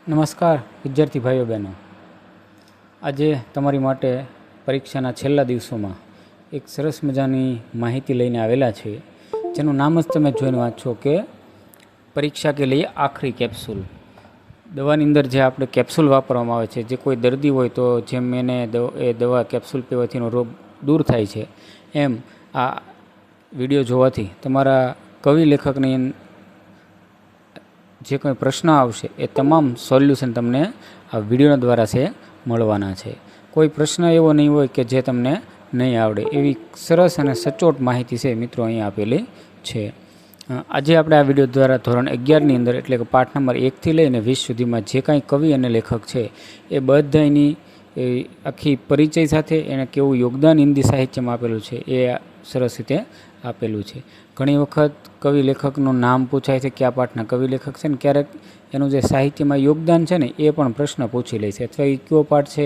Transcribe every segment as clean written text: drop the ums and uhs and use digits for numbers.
નમસ્કાર વિદ્યાર્થી ભાઈઓ બહેનો, આજે તમારી માટે પરીક્ષાના છેલ્લા દિવસોમાં એક સરસ મજાની માહિતી લઈને આવેલા છે, જેનું નામ જ તમે જોઈને વાંચો કે પરીક્ષા કે લઈએ આખરી કેપ્સ્યુલ. દવાની અંદર જે આપણે કેપ્સ્યુલ વાપરવામાં આવે છે, જે કોઈ દર્દી હોય તો જેમ એને એ દવા કેપ્સ્યુલ પીવાથીનો રોગ દૂર થાય છે, એમ આ વિડીયો જોવાથી તમારા કવિ લેખકની જે કંઈ પ્રશ્ન આવશે એ તમામ સોલ્યુશન તમને આ વિડીયો દ્વારા છે મળવાના છે. કોઈ પ્રશ્ન એવો નહીં હોય કે જે તમને નહીં આવડે, એવી સરસ અને સચોટ માહિતી છે મિત્રો અહીં આપેલી છે. આજે આપણે આ વિડીયો દ્વારા ધોરણ 11ની અંદર એટલે કે પાઠ નંબર 1થી લઈને 20 સુધીમાં જે કાંઈ કવિ અને લેખક છે એ બધાની આખી પરિચય સાથે એને કેવું યોગદાન હિન્દી સાહિત્યમાં આપેલું છે એ સરસ રીતે આપેલું છે. ઘણી વખત કવિ લેખકનું નામ પૂછાય છે, કયા પાઠના કવિ લેખક છે, ને ક્યારેક એનું જે સાહિત્યમાં યોગદાન છે ને એ પણ પ્રશ્ન પૂછી લે છે, અથવા એ કયો પાઠ છે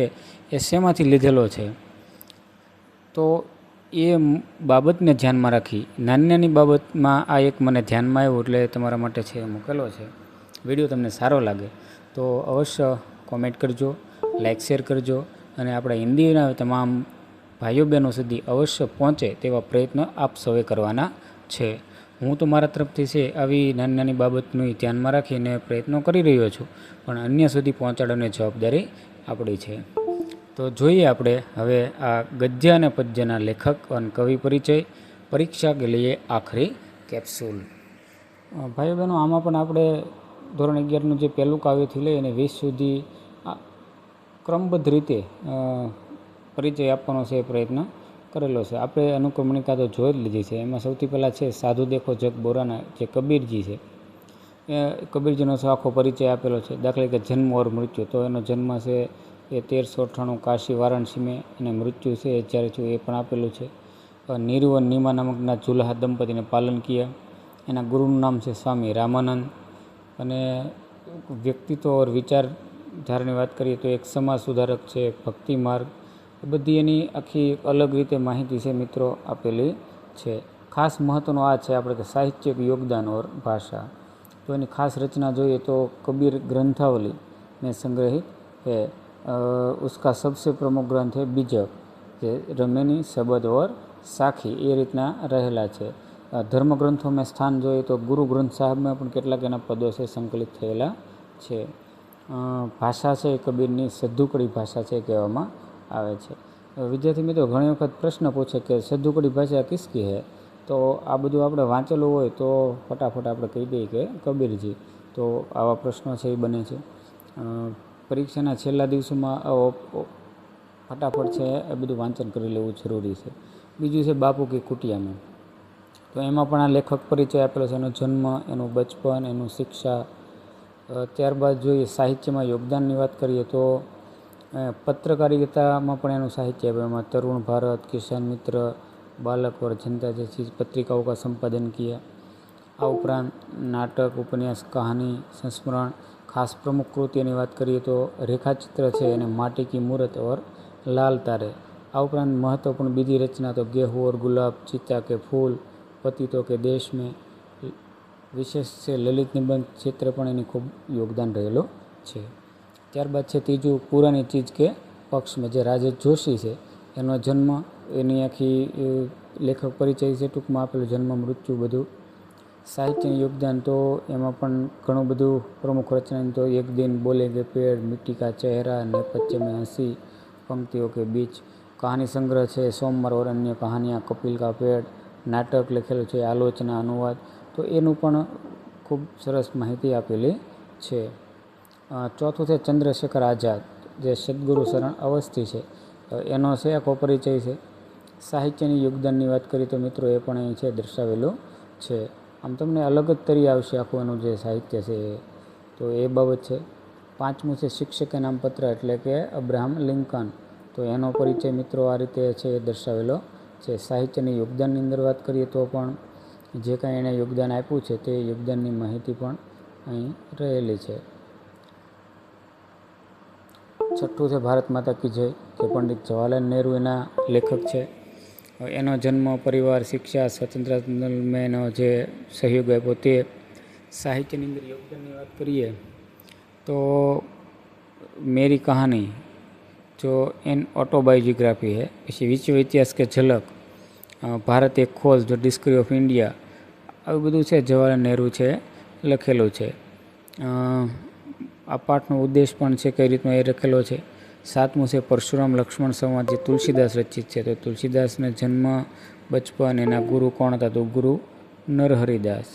એ શેમાંથી લીધેલો છે. તો એ બાબતને ધ્યાનમાં રાખી નાની નાની બાબતમાં આ એક મને ધ્યાનમાં આવ્યું એટલે તમારા માટે છે મૂકેલો છે. વિડીયો તમને સારો લાગે તો અવશ્ય કોમેન્ટ કરજો, લાઇક શેર કરજો, અને આપણા હિન્દીના તમામ ભાઈઓ બહેનો સુધી અવશ્ય પહોંચે તેવા પ્રયત્નો આપ સૌએ કરવાના છે. હું તો મારા તરફથી છે આવી નાની નાની બાબતનું ધ્યાનમાં રાખીને પ્રયત્નો કરી રહ્યો છું, પણ અન્ય સુધી પહોંચાડવાની જવાબદારી આપણી છે. તો જોઈએ આપણે હવે આ ગદ્ય અને પદ્યના લેખક અને કવિ પરિચય, પરીક્ષા કે લઈએ આખરી કેપ્સ્યુલ. ભાઈઓ બહેનો, આમાં પણ આપણે ધોરણ 11નું જે પહેલું કાવ્યથી લઈ અને 20 સુધી ક્રમબદ્ધ રીતે પરિચય આપવાનો છે પ્રયત્ન કરેલો છે. આપણે અનુક્રમણિકા તો જોઈ જ લીધી છે. એમાં સૌથી પહેલાં છે સાધુ દેખો જગ બોરાના જે કબીરજી છે, એ કબીરજીનો આખો પરિચય આપેલો છે. દાખલા કે જન્મ ઓર મૃત્યુ, તો એનો જન્મ છે એ 1398 કાશી વારાણસી મેં, અને મૃત્યુ છે એ જ્યારે થયું એ પણ આપેલું છે. નિર્વન નીમા નામકના જુલાહા દંપતીને પાલન કિયા, એના ગુરુનું નામ છે સ્વામી રામાનંદ. અને વ્યક્તિત્વ ઓર વિચારધારાની વાત કરીએ તો એક સમાજ સુધારક છે, ભક્તિ માર્ગ, એ બધી એની આખી અલગ રીતે માહિતી છે મિત્રો આપેલી છે. ખાસ મહત્ત્વનું આ છે આપણે કે સાહિત્યિક યોગદાન ઓર ભાષા. તો એની ખાસ રચના જોઈએ તો કબીર ગ્રંથાવલી में संग्रहित है. उसका सबसे प्रमुख ग्रंथ है बीजक, જે રમેની શબદ ઓર સાખી એ રીતના રહેલા છે. ધર્મ ગ્રંથોમાં સ્થાન જોઈએ તો ગુરુ ગ્રંથ સાહેબમાં પણ કેટલાક એના પદો છે સંકલિત થયેલા છે. ભાષા છે એ કબીરની સદ્ધુકડી ભાષા છે કહેવામાં આવે છે. વિદ્યાર્થી મિત્રો ઘણી વખત પ્રશ્ન પૂછે કે સદ્ધુકડી ભાષા કિસકી હે, તો આ બધું આપણે વાંચેલું હોય તો ફટાફટ આપણે કહી દઈએ કે કબીરજી. તો આવા પ્રશ્નો છે એ બને છે. પરીક્ષાના છેલ્લા દિવસોમાં ફટાફટ છે એ બધું વાંચન કરી લેવું જરૂરી છે. બીજું છે બાપુ કી કુટિયામાં, તો એમાં પણ આ લેખક પરિચય આપેલો છે, એનો જન્મ, એનું બચપન, એનું શિક્ષા. ત્યારબાદ જોઈએ સાહિત્યમાં યોગદાનની વાત કરીએ તો પત્રકારિતામાં પણ એનું સાહિત્ય આપ્યું. એમાં તરુણ ભારત, કિસાન મિત્ર, બાલક और जनता जैसी पत्रिकाओं का संपादन किया. આ ઉપરાંત નાટક, ઉપન્યાસ, કહાની, સંસ્મરણ. ખાસ પ્રમુખ કૃતિઓની વાત કરીએ તો રેખાચિત્ર છે અને માટી કી મૂરત ઓર લાલ તારે. આ ઉપરાંત મહત્વપૂર્ણ બીજી રચના તો गेहूं और गुलाब, चीता के फूल, पतितों के देश में. વિશેષ છે લલિત નિબંધ ક્ષેત્ર પણ એની ખૂબ યોગદાન રહેલો છે. ત્યારબાદ છે ત્રીજું પુરાની ચીજ કે પક્ષમાં, જે રાજેશ જોશી છે એનો જન્મ, એની આખી લેખક પરિચય છે ટૂંકમાં આપેલું, જન્મ, મૃત્યુ બધું. સાહિત્યનું યોગદાન તો એમાં પણ ઘણું બધું પ્રમુખ રચના તો એક દિન બોલેગે પેડ, મિટ્ટી કા ચહેરા, નેપથ્ય में हंसी, पंक्तियों के बीच. કહાની સંગ્રહ છે સોમવાર और अन्य कहानियाँ, कपिल का पेड़. નાટક લખેલું છે આલોચના, અનુવાદ, તો એનું પણ ખૂબ સરસ માહિતી આપેલી છે. ચોથું છે ચંદ્રશેખર આઝાદ, જે સદગુરુ શરણ અવસ્થી છે, એનો છે આખો પરિચય છે. સાહિત્યની યોગદાનની વાત કરીએ તો મિત્રો એ પણ અહીં છે દર્શાવેલું છે. આમ તમને અલગ જ તરી આવશે આખું એનું જે સાહિત્ય છે તો એ બાબત છે. પાંચમું છે શિક્ષકે નામપત્ર, એટલે કે અબ્રાહમ લિંકન, તો એનો પરિચય મિત્રો આ રીતે છે એ દર્શાવેલો છે. સાહિત્યની યોગદાનની અંદર વાત કરીએ તો પણ જે કાંઈ એણે યોગદાન આપ્યું છે તે યોગદાનની માહિતી પણ અહીં રહેલી છે. છઠ્ઠું છે ભારત માતા કી જય, જે પંડિત જવાહરલાલ નહેરુ એના લેખક છે. એનો જન્મ, પરિવાર, શિક્ષા, સ્વતંત્રતા આંદોલનમાં એનો જે સહયોગ આપ્યો તે. સાહિત્યની અંદર યોગદાનની વાત કરીએ तो मेरी कहानी जो एन ऑटोबायोग्राफी है, પછી વિશ્વ ઇતિહાસ કે ઝલક, ભારત એક ખોજ, ધ ડિસ્કવરી ઓફ ઇન્ડિયા, આવું બધું છે જવાહરલાલ નહેરુ છે લખેલું છે. આ પાઠનો ઉદ્દેશ પણ છે કઈ રીતનો એ લખેલો છે. 7મું છે પરશુરામ લક્ષ્મણ સંવાદ, જે તુલસીદાસ રચિત છે. તો તુલસીદાસને જન્મ, બચપન, એના ગુરુ કોણ હતા? તો ગુરુ નરહરિદાસ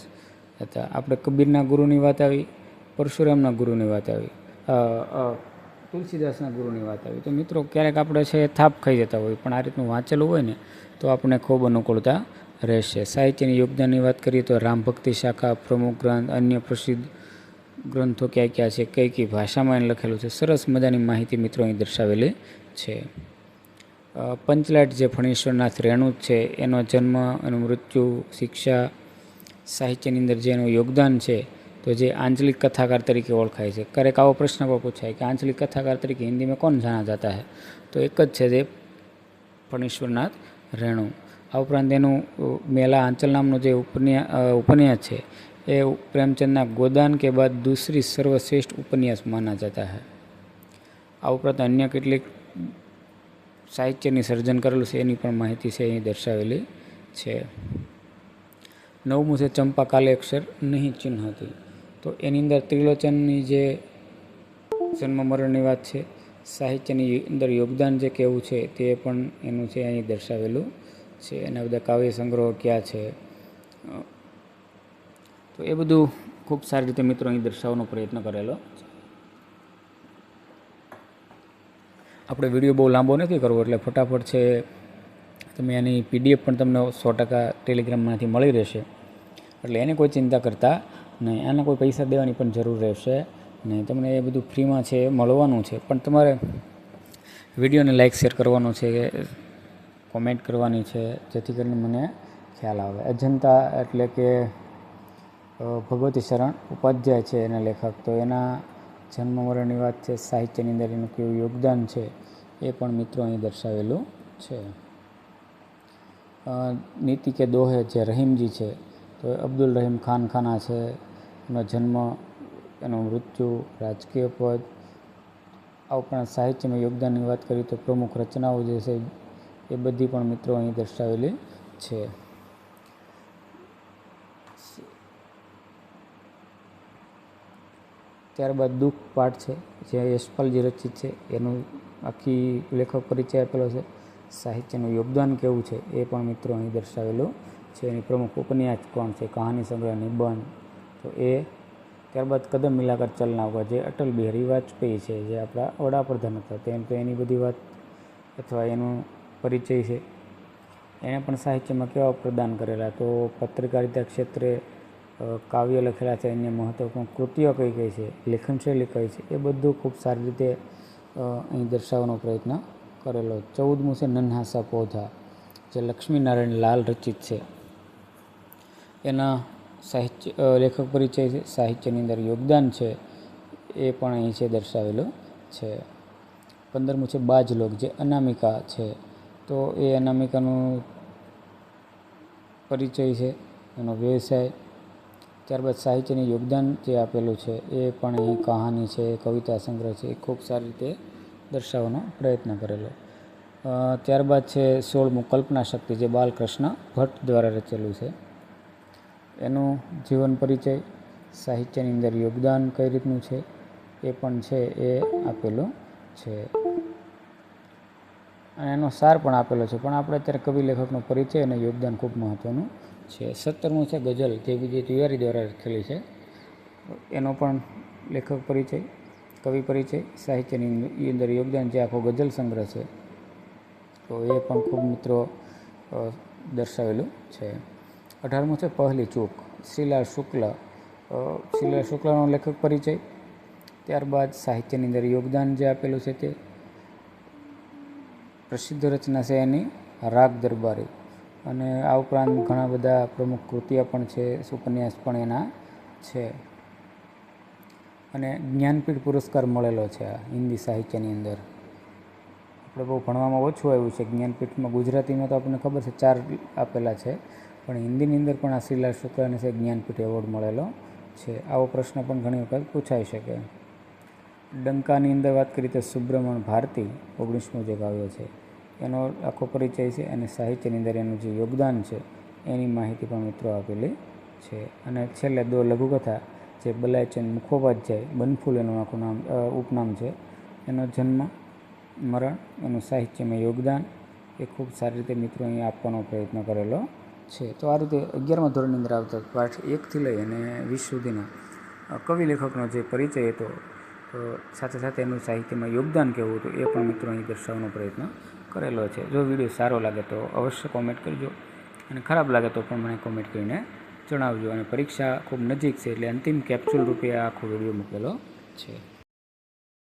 હતા. આપણે કબીરના ગુરુની વાત આવી, પરશુરામના ગુરુની વાત આવી, તુલસીદાસના ગુરુની વાત આવી. તો મિત્રો ક્યારેક આપણે છે થાપ ખાઈ જતા હોય, પણ આ રીતનું વાંચેલું હોય ને તો આપણને ખૂબ અનુકૂળતા રહેશે. સાહિત્યની યોગદાનની વાત કરીએ તો રામભક્તિ શાખા, પ્રમુખ ગ્રંથ, અન્ય પ્રસિદ્ધ ગ્રંથો ક્યાં ક્યાં છે, કઈ કઈ ભાષામાં એને લખેલું છે, સરસ મજાની માહિતી મિત્રો અહીં દર્શાવેલી છે. પંચલાટ જે ફણેશ્વરનાથ રેણુ છે, એનો જન્મ, એનું મૃત્યુ, શિક્ષા, સાહિત્યની અંદર જે એનું યોગદાન છે, તો જે आंचलिक कथाकार तरीके ओळखाय છે. ક્યારેક આવો પ્રશ્ન પણ પૂછાય કે आंचलिक कथाकार तरीके हिंदी में कौन जाना जाता है? तो एक જ છે જે ફણેશ્વરનાથ રેણુ. આ ઉપરાંત એનું મેલા આંચલ નામનો જે ઉપન્યાસ છે એ પ્રેમચંદના ગોદાન કે બાદ दूसरी सर्वश्रेष्ठ उपन्यास माना जाता है. આ ઉપરાંત અન્ય કેટલીક સાહિત્યની સર્જન કરેલું છે એની પણ માહિતી છે અહીં દર્શાવેલી છે. 9મું છે ચંપા કાલે અક્ષર નહીં ચિહ્ન હતી. તો એની અંદર ત્રિલોચનની જે જન્મ મરણની વાત છે, સાહિત્યની અંદર યોગદાન જે કેવું છે તે પણ એનું છે અહીં દર્શાવેલું છે. એના બધા કાવ્ય સંગ્રહો ક્યાં છે, તો એ બધું ખૂબ સારી રીતે મિત્રો અહીં દર્શાવવાનો પ્રયત્ન કરેલો છે. આપણે વિડીયો બહુ લાંબો નથી કરવો, એટલે ફટાફટ છે તમે એની PDF પણ તમને 100% ટેલિગ્રામમાંથી મળી રહેશે, એટલે એને કોઈ ચિંતા કરતા નહીં. આને કોઈ પૈસા દેવાની પણ જરૂર રહેશે નહીં. તમને એ બધું ફ્રીમાં છે મળવાનું છે, પણ તમારે વિડીયોને લાઇક શેર કરવાનો છે, કોમેન્ટ કરવાની છે, જેથી કરીને મને ખ્યાલ આવે. અજંતા એટલે કે ભગવતી શરણ ઉપાધ્યાય છે એના લેખક, તો એના જન્મ મરણની વાત છે, સાહિત્યની અંદર એનું કેવું યોગદાન છે એ પણ મિત્રો અહીં દર્શાવેલું છે. નીતિ કે દોહે જે રહીમજી છે, તો અબ્દુલ રહીમ ખાન ખાના છે, એનો જન્મ, એનું મૃત્યુ, રાજકીય પદ. આ ઉપરાંત સાહિત્યમાં યોગદાનની વાત કરીએ તો પ્રમુખ રચનાઓ જે છે એ બધી પણ મિત્રો અહીં દર્શાવેલી છે. ત્યારબાદ દુઃખ પાઠ છે જે યશપાલજી રચિત છે, એનું આખી લેખક પરિચય આપેલો છે. સાહિત્યનું યોગદાન કેવું છે એ પણ મિત્રો અહીં દર્શાવેલું છે. એની પ્રમુખ ઉપન્યાસ કોણ છે, કહાની સંગ્રહ, નિબંધ, તો એ. ત્યારબાદ કદમ મિલાકર ચલના હોગા, જે અટલ બિહારી વાજપેયી છે, જે આપણા વડાપ્રધાન હતા, તેમ તો એની બધી વાત અથવા એનું પરિચય છે. એણે પણ સાહિત્યમાં કેવા પ્રદાન કરેલા, તો પત્રકારિતા ક્ષેત્રે કાવ્ય લખેલા છે, અન્ય મહત્વપૂર્ણ કૃતિઓ કઈ કઈ છે, લેખનશૈલી કઈ છે, એ બધું ખૂબ સારી રીતે અહીં દર્શાવવાનો પ્રયત્ન કરેલો. 14મું છે નન્હા સા પૌધા, જે લક્ષ્મીનારાયણ લાલ રચિત છે. એના સાહિત્ય લેખક પરિચય છે, સાહિત્યની અંદર યોગદાન છે એ પણ અહીં છે દર્શાવેલું છે. 15મું છે બાજલોક, જે અનામિકા છે, તો એ અનામિકાનું પરિચય છે, એનો વ્યવસાય. ત્યારબાદ સાહિત્યનું યોગદાન જે આપેલું છે એ પણ અહીં કહાની છે, કવિતા સંગ્રહ છે, એ ખૂબ સારી રીતે દર્શાવવાનો પ્રયત્ન કરેલો. ત્યારબાદ છે 16મું કલ્પના શક્તિ, જે બાલકૃષ્ણ ભટ્ટ દ્વારા રચેલું છે. એનું જીવન પરિચય, સાહિત્યની અંદર યોગદાન કઈ રીતનું છે એ પણ છે એ આપેલું છે, અને એનો સાર પણ આપેલો છે. પણ આપણે અત્યારે કવિ લેખકનો પરિચય અને યોગદાન ખૂબ મહત્ત્વનું છે. 17મું છે ગઝલ, જે વિજય તિવારી દ્વારા લખેલી છે. એનો પણ લેખક પરિચય, કવિ પરિચય, સાહિત્યની અંદર યોગદાન, જે આખો ગઝલ સંગ્રહ છે, તો એ પણ ખૂબ મિત્રો દર્શાવેલું છે. 18મું છે પહેલી ચૂક, શ્રીલાલ શુક્લનો લેખક પરિચય. ત્યારબાદ સાહિત્યની અંદર યોગદાન જે આપેલું છે તે. પ્રસિદ્ધ રચના છે એની રાગ દરબારી, અને આ ઉપરાંત ઘણા બધા પ્રમુખ કૃતિઓ પણ છે, ઉપન્યાસ પણ એના છે. અને જ્ઞાનપીઠ પુરસ્કાર મળેલો છે આ હિન્દી સાહિત્યની અંદર. આપણે બહુ ભણવામાં ઓછું આવ્યું છે જ્ઞાનપીઠમાં. ગુજરાતીમાં તો આપણને ખબર છે 4 આપેલા છે, પણ હિન્દીની અંદર પણ આ શ્રીલાલ શુક્લને છે જ્ઞાનપીઠ એવોર્ડ મળેલો છે. આવો પ્રશ્ન પણ ઘણી વખત પૂછાઈ શકે. ડંકાની અંદર વાત કરીએ તો સુબ્રમણ ભારતી 19મો જે કાવ્ય છે એનો આખો પરિચય છે, અને સાહિત્યની અંદર એનું જે યોગદાન છે એની માહિતી પણ મિત્રો આપેલી છે. અને છેલ્લે 2 લઘુકથા જે બલાયચંદ મુખોપાધ્યાય બનફૂલ એનું આખું નામ ઉપનામ છે, એનો જન્મ મરણ એનું સાહિત્યમાં યોગદાન એ ખૂબ સારી રીતે મિત્રો અહીંયા આપવાનો પ્રયત્ન કરેલો છે. તો આ રીતે 11મા ધોરણની અંદર આવતા પાઠ 1થી લઈ અને 20 સુધીના કવિ લેખકનો જે પરિચય હતો, સાથે સાથે એનું સાહિત્યમાં યોગદાન કેવું હતું એ પણ મિત્રો અહીં દર્શાવવાનો પ્રયત્ન કરેલો છે. જો વિડીયો સારો લાગે તો અવશ્ય કોમેન્ટ કરજો, અને ખરાબ લાગે તો પણ મને કોમેન્ટ કરીને જણાવજો. અને પરીક્ષા ખૂબ નજીક છે એટલે અંતિમ કેપ્સ્યુલ રૂપે આ આખો વિડીયો મૂકેલો છે.